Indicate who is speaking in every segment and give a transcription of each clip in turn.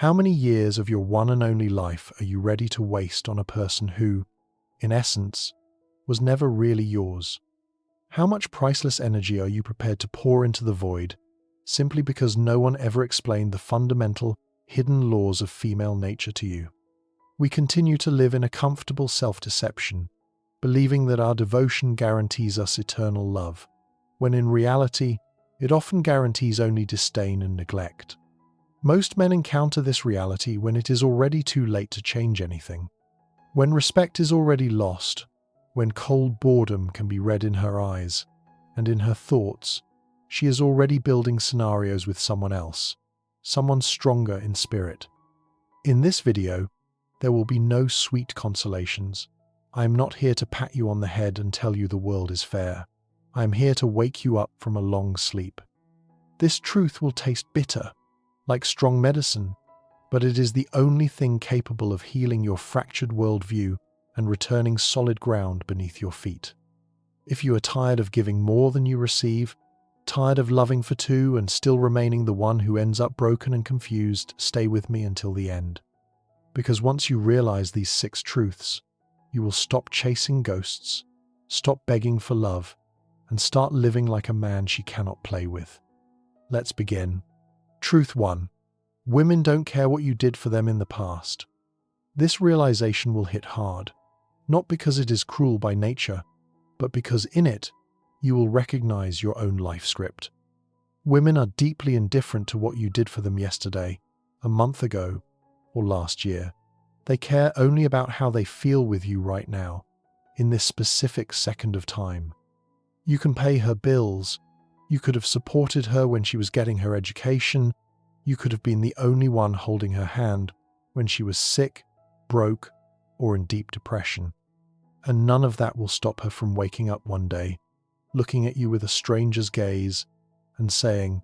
Speaker 1: How many years of your one and only life are you ready to waste on a person who, in essence, was never really yours? How much priceless energy are you prepared to pour into the void simply because no one ever explained the fundamental, hidden laws of female nature to you? We continue to live in a comfortable self-deception, believing that our devotion guarantees us eternal love, when in reality, it often guarantees only disdain and neglect. Most men encounter this reality when it is already too late to change anything. When respect is already lost, when cold boredom can be read in her eyes, and in her thoughts, she is already building scenarios with someone else, someone stronger in spirit. In this video, there will be no sweet consolations. I am not here to pat you on the head and tell you the world is fair. I am here to wake you up from a long sleep. This truth will taste bitter, like strong medicine, but it is the only thing capable of healing your fractured worldview and returning solid ground beneath your feet. If you are tired of giving more than you receive, tired of loving for two and still remaining the one who ends up broken and confused, stay with me until the end. Because once you realize these 6 truths, you will stop chasing ghosts, stop begging for love, and start living like a man she cannot play with. Let's begin. Truth 1. Women don't care what you did for them in the past. This realization will hit hard, not because it is cruel by nature, but because in it, you will recognize your own life script. Women are deeply indifferent to what you did for them yesterday, a month ago, or last year. They care only about how they feel with you right now, in this specific second of time. You can pay her bills, you could have supported her when she was getting her education, you could have been the only one holding her hand when she was sick, broke, or in deep depression. And none of that will stop her from waking up one day, looking at you with a stranger's gaze, and saying,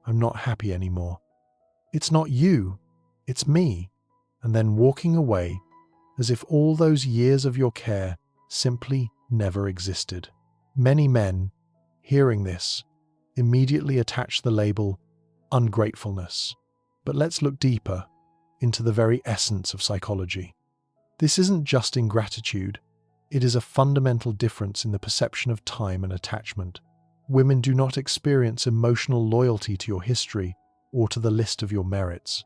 Speaker 1: "I'm not happy anymore. It's not you, it's me," and then walking away as if all those years of your care simply never existed. Many men, hearing this, immediately attach the label ungratefulness. But let's look deeper into the very essence of psychology. This isn't just ingratitude, it is a fundamental difference in the perception of time and attachment. Women do not experience emotional loyalty to your history or to the list of your merits.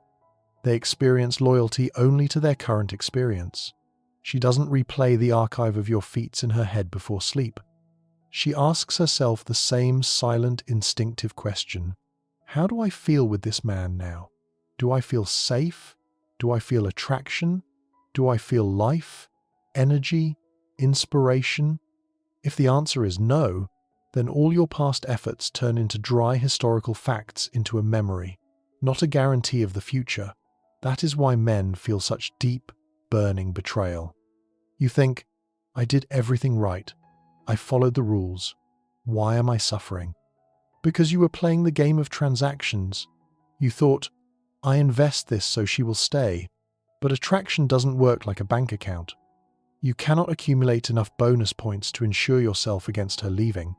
Speaker 1: They experience loyalty only to their current experience. She doesn't replay the archive of your feats in her head before sleep. She asks herself the same silent, instinctive question. How do I feel with this man now? Do I feel safe? Do I feel attraction? Do I feel life, energy, inspiration? If the answer is no, then all your past efforts turn into dry historical facts into a memory, not a guarantee of the future. That is why men feel such deep, burning betrayal. You think, I did everything right. I followed the rules. Why am I suffering? Because you were playing the game of transactions. You thought, I invest this so she will stay. But attraction doesn't work like a bank account. You cannot accumulate enough bonus points to insure yourself against her leaving.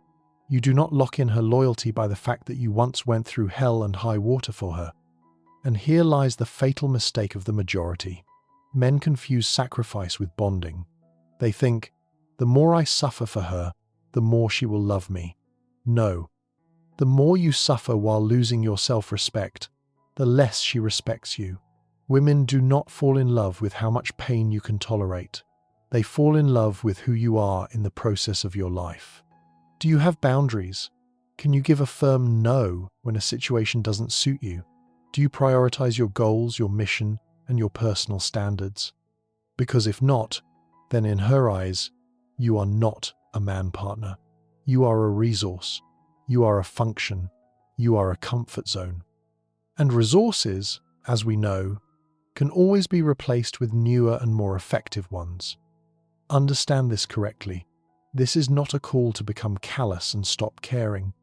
Speaker 1: You do not lock in her loyalty by the fact that you once went through hell and high water for her. And here lies the fatal mistake of the majority. Men confuse sacrifice with bonding. They think, the more I suffer for her, the more she will love me. No. The more you suffer while losing your self-respect, the less she respects you. Women do not fall in love with how much pain you can tolerate. They fall in love with who you are in the process of your life. Do you have boundaries? Can you give a firm no when a situation doesn't suit you? Do you prioritize your goals, your mission, and your personal standards? Because if not, then in her eyes, you are not a man partner. You are a resource. You are a function. You are a comfort zone. And resources, as we know, can always be replaced with newer and more effective ones. Understand this correctly. This is not a call to become callous and stop caring.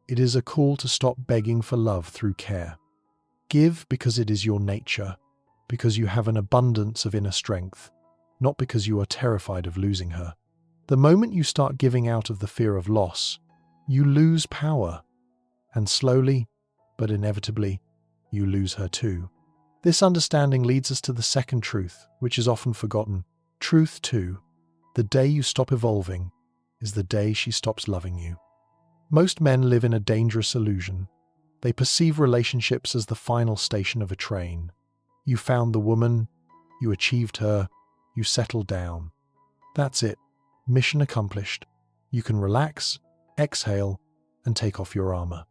Speaker 1: It is a call to stop begging for love through care. Give because it is your nature, because you have an abundance of inner strength, not because you are terrified of losing her. The moment you start giving out of the fear of loss, you lose power, and slowly, but inevitably, you lose her too. This understanding leads us to the second truth, which is often forgotten. Truth 2. The day you stop evolving is the day she stops loving you. Most men live in a dangerous illusion. They perceive relationships as the final station of a train. You found the woman, you achieved her, you settled down. That's it. Mission accomplished. You can relax, exhale, and take off your armor.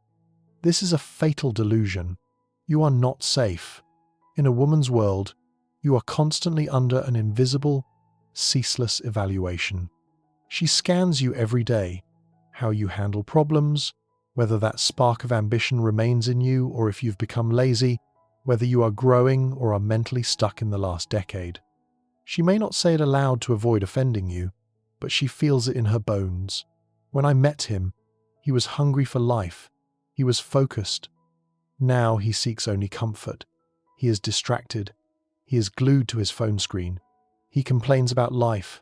Speaker 1: This is a fatal delusion. You are not safe. In a woman's world, you are constantly under an invisible, ceaseless evaluation. She scans you every day, how you handle problems, whether that spark of ambition remains in you or if you've become lazy, whether you are growing or are mentally stuck in the last decade. She may not say it aloud to avoid offending you, but she feels it in her bones. When I met him, he was hungry for life. He was focused. Now he seeks only comfort. He is distracted. He is glued to his phone screen. He complains about life,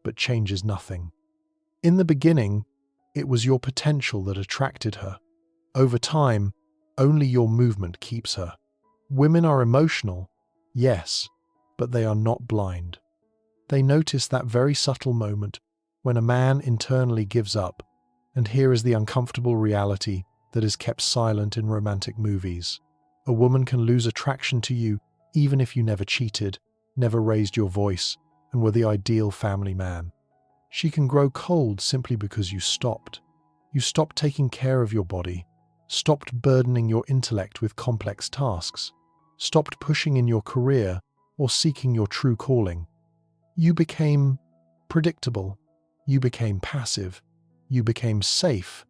Speaker 1: but changes nothing. In the beginning, it was your potential that attracted her. Over time, only your movement keeps her. Women are emotional, yes, but they are not blind. They notice that very subtle moment when a man internally gives up, and here is the uncomfortable reality that is kept silent in romantic movies. A woman can lose attraction to you even if you never cheated, never raised your voice, and were the ideal family man. She can grow cold simply because you stopped. You stopped taking care of your body, stopped burdening your intellect with complex tasks, stopped pushing in your career or seeking your true calling. You became predictable. You became passive. You became safe,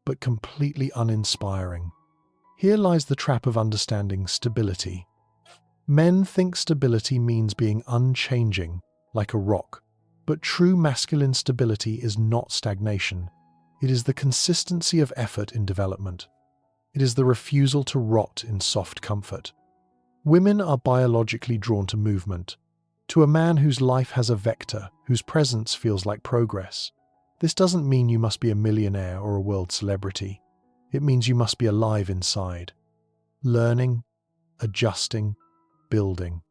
Speaker 1: but completely uninspiring. Here lies the trap of understanding stability. Men think stability means being unchanging, like a rock. But true masculine stability is not stagnation. It is the consistency of effort in development. It is the refusal to rot in soft comfort. Women are biologically drawn to movement, to a man whose life has a vector, whose presence feels like progress. This doesn't mean you must be a millionaire or a world celebrity. It means you must be alive inside, learning, adjusting, building.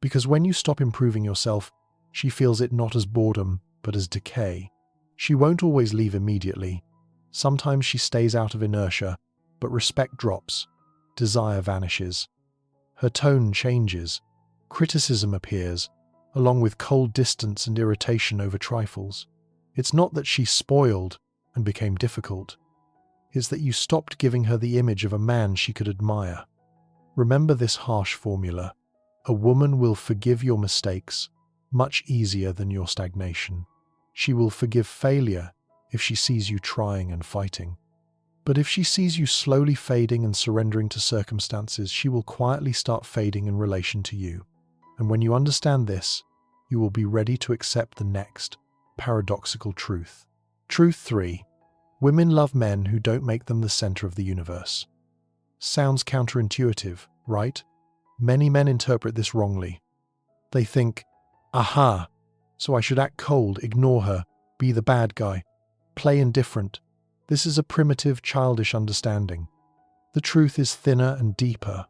Speaker 1: Because when you stop improving yourself, she feels it not as boredom, but as decay. She won't always leave immediately. Sometimes she stays out of inertia, but respect drops, desire vanishes. Her tone changes, criticism appears, along with cold distance and irritation over trifles. It's not that she spoiled and became difficult. It's that you stopped giving her the image of a man she could admire. Remember this harsh formula. A woman will forgive your mistakes much easier than your stagnation. She will forgive failure if she sees you trying and fighting. But if she sees you slowly fading and surrendering to circumstances, she will quietly start fading in relation to you. And when you understand this, you will be ready to accept the next paradoxical truth. Truth 3. Women love men who don't make them the center of the universe. Sounds counterintuitive, right? Many men interpret this wrongly. They think, aha, so I should act cold, ignore her, be the bad guy, play indifferent. This is a primitive, childish understanding. The truth is thinner and deeper.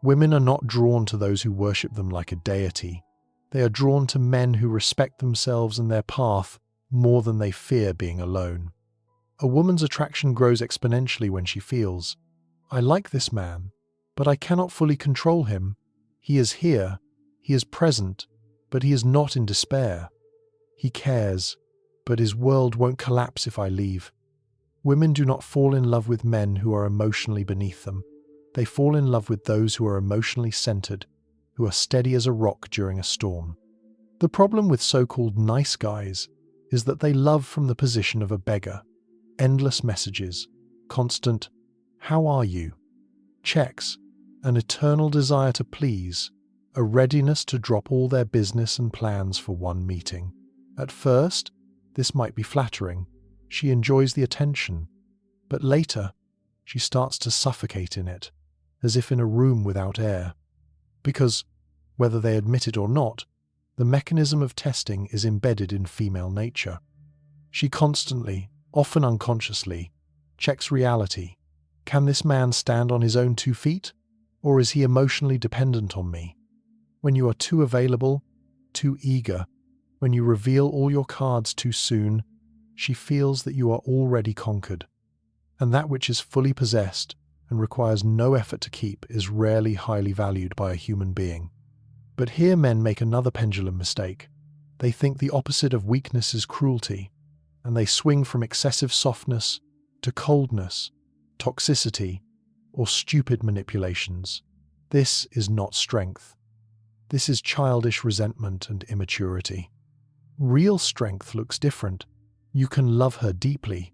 Speaker 1: Women are not drawn to those who worship them like a deity. They are drawn to men who respect themselves and their path more than they fear being alone. A woman's attraction grows exponentially when she feels, I like this man, but I cannot fully control him. He is here, he is present, but he is not in despair. He cares, but his world won't collapse if I leave. Women do not fall in love with men who are emotionally beneath them. They fall in love with those who are emotionally centered, who are steady as a rock during a storm. The problem with so-called nice guys is that they love from the position of a beggar. Endless messages, constant, how are you? Checks, an eternal desire to please, a readiness to drop all their business and plans for one meeting. At first, this might be flattering. She enjoys the attention, but later, she starts to suffocate in it, as if in a room without air. Because, whether they admit it or not, the mechanism of testing is embedded in female nature. She constantly, often unconsciously, checks reality. Can this man stand on his own 2 feet? Or is he emotionally dependent on me? When you are too available, too eager, when you reveal all your cards too soon, she feels that you are already conquered. And that which is fully possessed and requires no effort to keep is rarely highly valued by a human being. But here men make another pendulum mistake. They think the opposite of weakness is cruelty, and they swing from excessive softness to coldness, toxicity, or stupid manipulations. This is not strength. This is childish resentment and immaturity. Real strength looks different. You can love her deeply,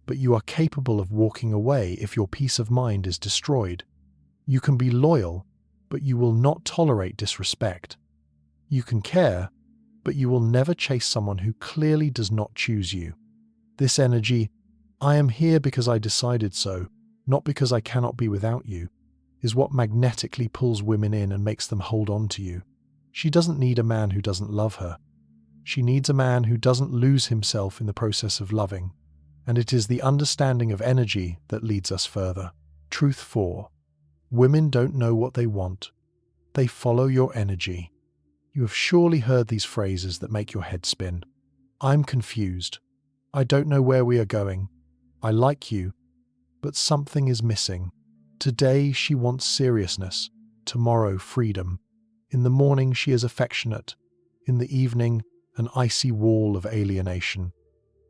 Speaker 1: but you are capable of walking away if your peace of mind is destroyed. You can be loyal, but you will not tolerate disrespect. You can care, but you will never chase someone who clearly does not choose you. This energy, I am here because I decided so, not because I cannot be without you, is what magnetically pulls women in and makes them hold on to you. She doesn't need a man who doesn't love her. She needs a man who doesn't lose himself in the process of loving. And it is the understanding of energy that leads us further. Truth 4. Women don't know what they want. They follow your energy. You have surely heard these phrases that make your head spin. I'm confused. I don't know where we are going. I like you, but something is missing. Today she wants seriousness, tomorrow freedom. In the morning she is affectionate, in the evening an icy wall of alienation.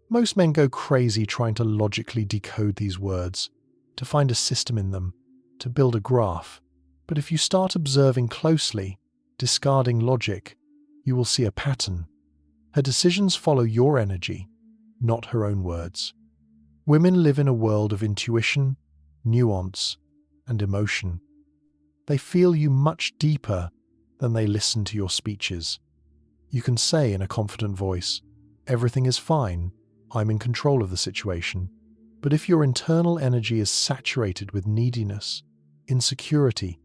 Speaker 1: Most men go crazy trying to logically decode these words, to find a system in them, to build a graph. But if you start observing closely, discarding logic, you will see a pattern. Her decisions follow your energy, not her own words. Women live in a world of intuition, nuance, and emotion. They feel you much deeper than they listen to your speeches. You can say in a confident voice, "Everything is fine, I'm in control of the situation." But if your internal energy is saturated with neediness, insecurity,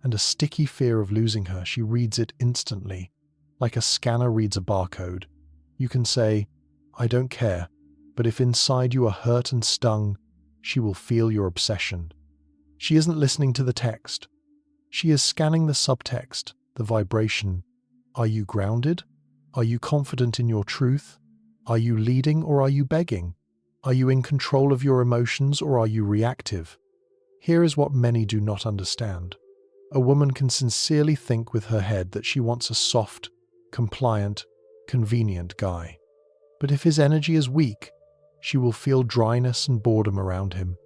Speaker 1: and a sticky fear of losing her, she reads it instantly, like a scanner reads a barcode. You can say, "I don't care," but if inside you are hurt and stung, she will feel your obsession. She isn't listening to the text. She is scanning the subtext, the vibration. Are you grounded? Are you confident in your truth? Are you leading or are you begging? Are you in control of your emotions or are you reactive? Here is what many do not understand. A woman can sincerely think with her head that she wants a soft, compliant, convenient guy. But if his energy is weak, she will feel dryness and boredom around him,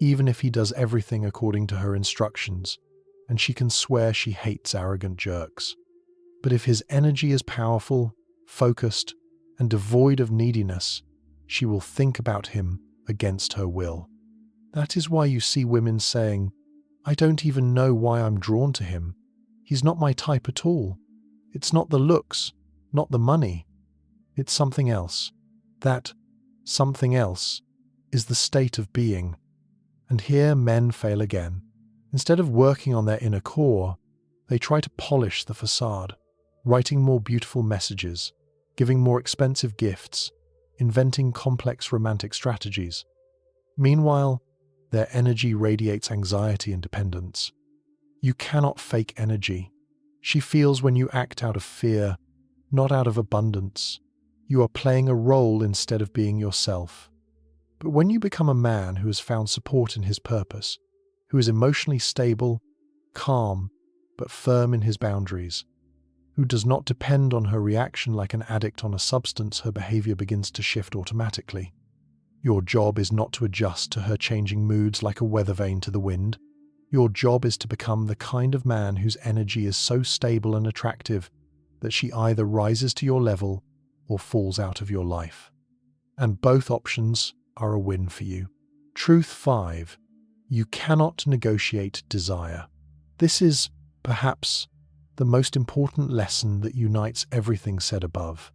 Speaker 1: even if he does everything according to her instructions, and she can swear she hates arrogant jerks. But if his energy is powerful, focused, and devoid of neediness, she will think about him against her will. That is why you see women saying, "I don't even know why I'm drawn to him. He's not my type at all. It's not the looks, not the money. It's something else." That something else is the state of being. And here men fail again. Instead of working on their inner core, they try to polish the facade, writing more beautiful messages, giving more expensive gifts, inventing complex romantic strategies. Meanwhile, their energy radiates anxiety and dependence. You cannot fake energy. She feels when you act out of fear, not out of abundance. You are playing a role instead of being yourself. But when you become a man who has found support in his purpose, who is emotionally stable, calm, but firm in his boundaries, who does not depend on her reaction like an addict on a substance, her behavior begins to shift automatically. Your job is not to adjust to her changing moods like a weather vane to the wind. Your job is to become the kind of man whose energy is so stable and attractive that she either rises to your level or falls out of your life. And both options are a win for you. Truth 5. You cannot negotiate desire. This is, perhaps, the most important lesson that unites everything said above.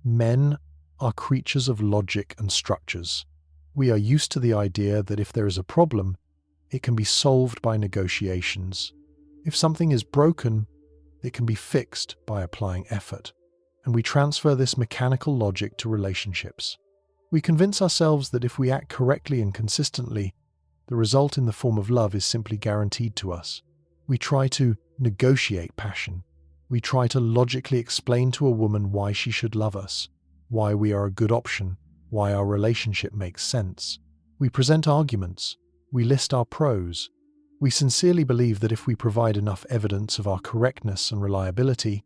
Speaker 1: Men are creatures of logic and structures. We are used to the idea that if there is a problem, it can be solved by negotiations. If something is broken, it can be fixed by applying effort. And we transfer this mechanical logic to relationships. We convince ourselves that if we act correctly and consistently, the result in the form of love is simply guaranteed to us. We try to negotiate passion. We try to logically explain to a woman why she should love us, why we are a good option, why our relationship makes sense. We present arguments. We list our pros. We sincerely believe that if we provide enough evidence of our correctness and reliability,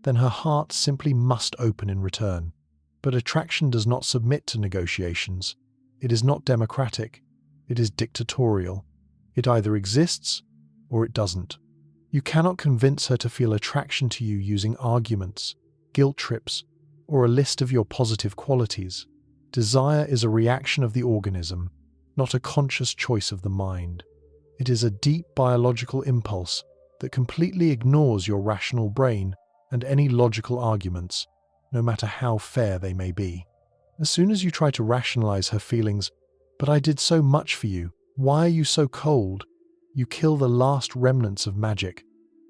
Speaker 1: then her heart simply must open in return. But attraction does not submit to negotiations. It is not democratic. It is dictatorial. It either exists or it doesn't. You cannot convince her to feel attraction to you using arguments, guilt trips, or a list of your positive qualities. Desire is a reaction of the organism, not a conscious choice of the mind. It is a deep biological impulse that completely ignores your rational brain and any logical arguments, no matter how fair they may be. As soon as you try to rationalize her feelings, "But I did so much for you, why are you so cold?" you kill the last remnants of magic.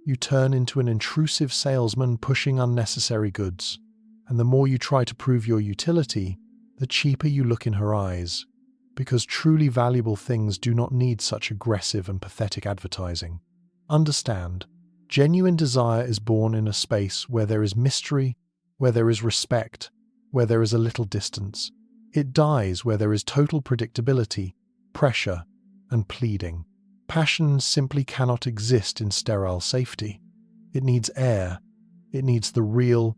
Speaker 1: You turn into an intrusive salesman pushing unnecessary goods. And the more you try to prove your utility, the cheaper you look in her eyes. Because truly valuable things do not need such aggressive and pathetic advertising. Understand, genuine desire is born in a space where there is mystery, where there is respect, where there is a little distance. It dies where there is total predictability, pressure, and pleading. Passion simply cannot exist in sterile safety. It needs air. It needs the real,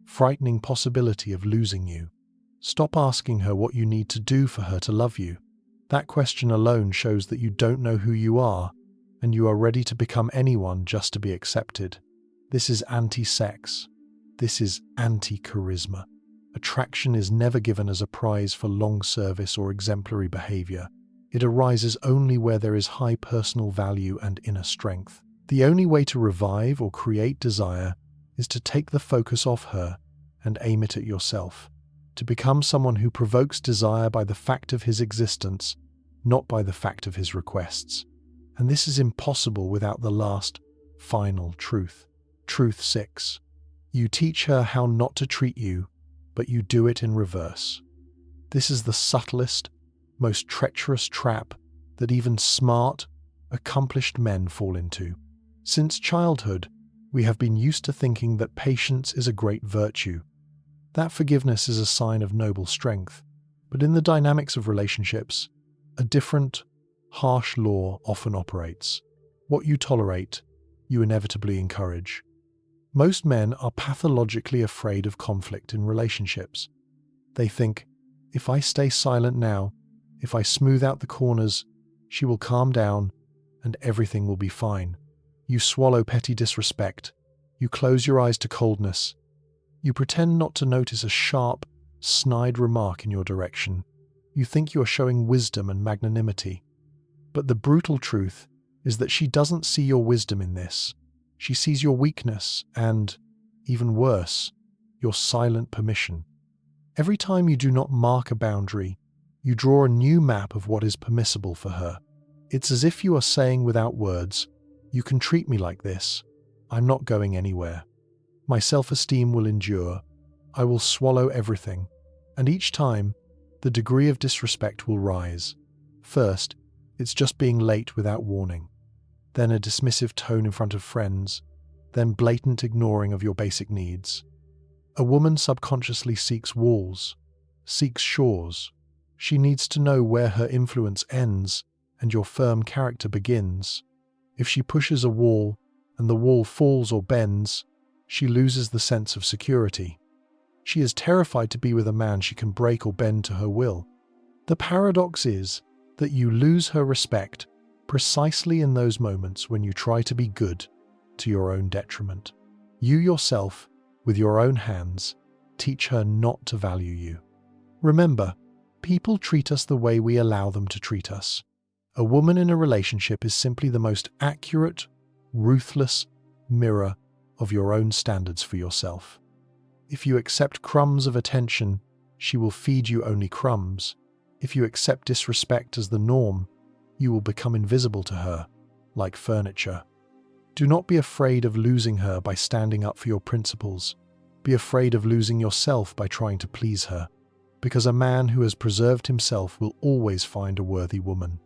Speaker 1: frightening possibility of losing you. Stop asking her what you need to do for her to love you. That question alone shows that you don't know who you are, and you are ready to become anyone just to be accepted. This is anti-sex. This is anti-charisma. Attraction is never given as a prize for long service or exemplary behavior. It arises only where there is high personal value and inner strength. The only way to revive or create desire is to take the focus off her and aim it at yourself. To become someone who provokes desire by the fact of his existence, not by the fact of his requests. And this is impossible without the last, final truth. Truth 6. You teach her how not to treat you, but you do it in reverse. This is the subtlest, most treacherous trap that even smart, accomplished men fall into. Since childhood, we have been used to thinking that patience is a great virtue. That forgiveness is a sign of noble strength. But in the dynamics of relationships, a different, harsh law often operates. What you tolerate, you inevitably encourage. Most men are pathologically afraid of conflict in relationships. They think, if I stay silent now, if I smooth out the corners, she will calm down and everything will be fine. You swallow petty disrespect. You close your eyes to coldness. You pretend not to notice a sharp, snide remark in your direction. You think you are showing wisdom and magnanimity. But the brutal truth is that she doesn't see your wisdom in this. She sees your weakness and, even worse, your silent permission. Every time you do not mark a boundary, you draw a new map of what is permissible for her. It's as if you are saying without words, "You can treat me like this. I'm not going anywhere. My self-esteem will endure. I will swallow everything." And each time, the degree of disrespect will rise. First, it's just being late without warning. Then a dismissive tone in front of friends. Then blatant ignoring of your basic needs. A woman subconsciously seeks walls, seeks shores. She needs to know where her influence ends and your firm character begins. If she pushes a wall and the wall falls or bends, she loses the sense of security. She is terrified to be with a man she can break or bend to her will. The paradox is that you lose her respect precisely in those moments when you try to be good to your own detriment. You yourself, with your own hands, teach her not to value you. Remember, people treat us the way we allow them to treat us. A woman in a relationship is simply the most accurate, ruthless mirror of your own standards for yourself. If you accept crumbs of attention, she will feed you only crumbs. If you accept disrespect as the norm, you will become invisible to her, like furniture. Do not be afraid of losing her by standing up for your principles. Be afraid of losing yourself by trying to please her, because a man who has preserved himself will always find a worthy woman.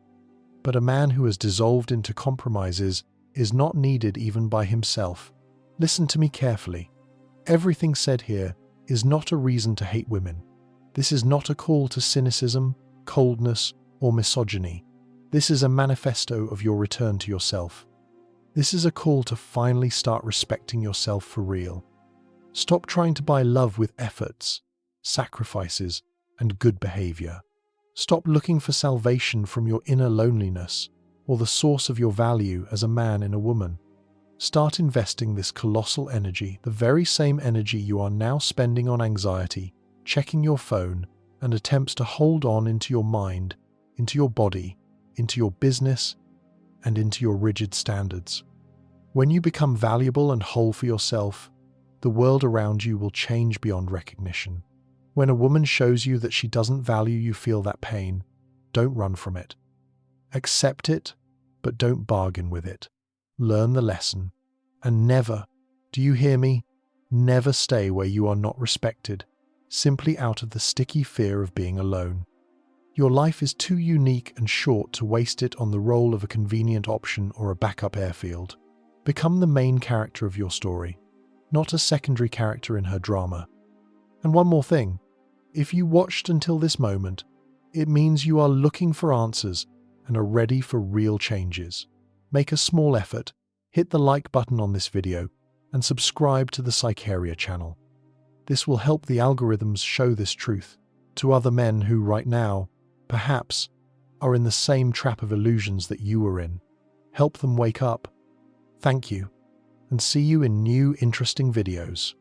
Speaker 1: but a man who has dissolved into compromises is not needed even by himself. Listen to me carefully. Everything said here is not a reason to hate women. This is not a call to cynicism, coldness, or misogyny. This is a manifesto of your return to yourself. This is a call to finally start respecting yourself for real. Stop trying to buy love with efforts, sacrifices, and good behavior. Stop looking for salvation from your inner loneliness or the source of your value as a man in a woman. Start investing this colossal energy, the very same energy you are now spending on anxiety, checking your phone, and attempts to hold on into your mind, into your body, into your business, and into your rigid standards. When you become valuable and whole for yourself, the world around you will change beyond recognition. When a woman shows you that she doesn't value you, feel that pain. Don't run from it. Accept it, but don't bargain with it. Learn the lesson. And never, do you hear me? Never stay where you are not respected, simply out of the sticky fear of being alone. Your life is too unique and short to waste it on the role of a convenient option or a backup airfield. Become the main character of your story, not a secondary character in her drama. And one more thing, if you watched until this moment, it means you are looking for answers and are ready for real changes. Make a small effort, hit the like button on this video, and subscribe to the Psycheria channel. This will help the algorithms show this truth to other men who right now, perhaps, are in the same trap of illusions that you were in. Help them wake up. Thank you, and see you in new interesting videos.